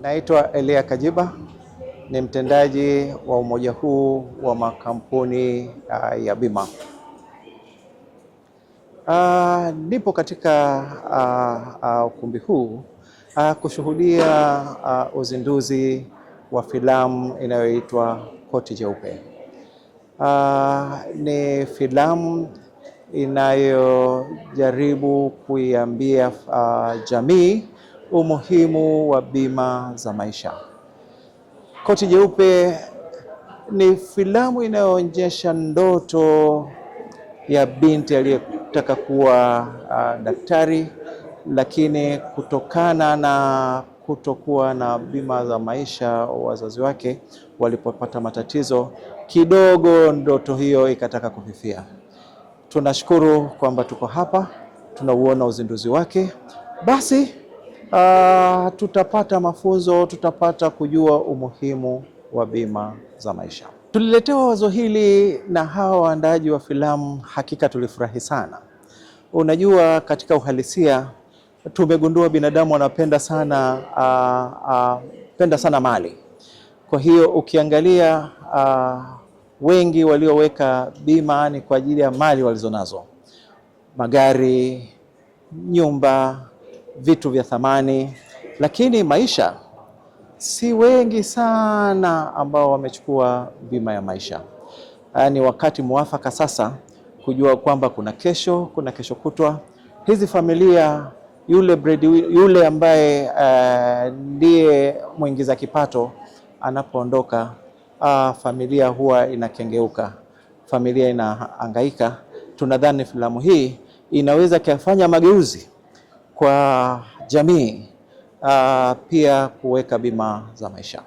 Naitwa Elia Kajiba, ni mtendaji wa umoja huu wa makampuni ya bima. Nipo katika ukumbi huu kushuhudia uzinduzi wa filamu inayoitwa Koti Jeupe. Ni filamu inayojaribu kuiambia jamii umuhimu wa bima za maisha. Koti Jeupe ni filamu inayoonyesha ndoto ya binti aliyetaka kuwa daktari, lakini kutokana na kutokuwa na bima za maisha, wazazi wake walipopata matatizo kidogo, ndoto hiyo ikataka kufifia. Tunashukuru kwamba tuko hapa, tunauona uzinduzi wake. Basi tutapata mafunzo, tutapata kujua umuhimu wa bima za maisha. Tuliletewa wazo hili na hawa waandaaji wa filamu, hakika tulifurahi sana. Unajua, katika uhalisia tumegundua binadamu wanapenda sana mali. Kwa hiyo ukiangalia wengi walioweka bima ni kwa ajili ya mali walizonazo, magari, nyumba, vitu vya thamani, lakini maisha si wengi sana ambao wamechukua bima ya maisha. Ni wakati muafaka sasa kujua kwamba kuna kesho kutwa. Hizi familia, yule ambaye ndiye mwingiza kipato anapoondoka, familia huwa inakengeuka, familia inahangaika. Tunadhani filamu hii inaweza kufanya mageuzi kwa jamii, pia kuweka bima za maisha.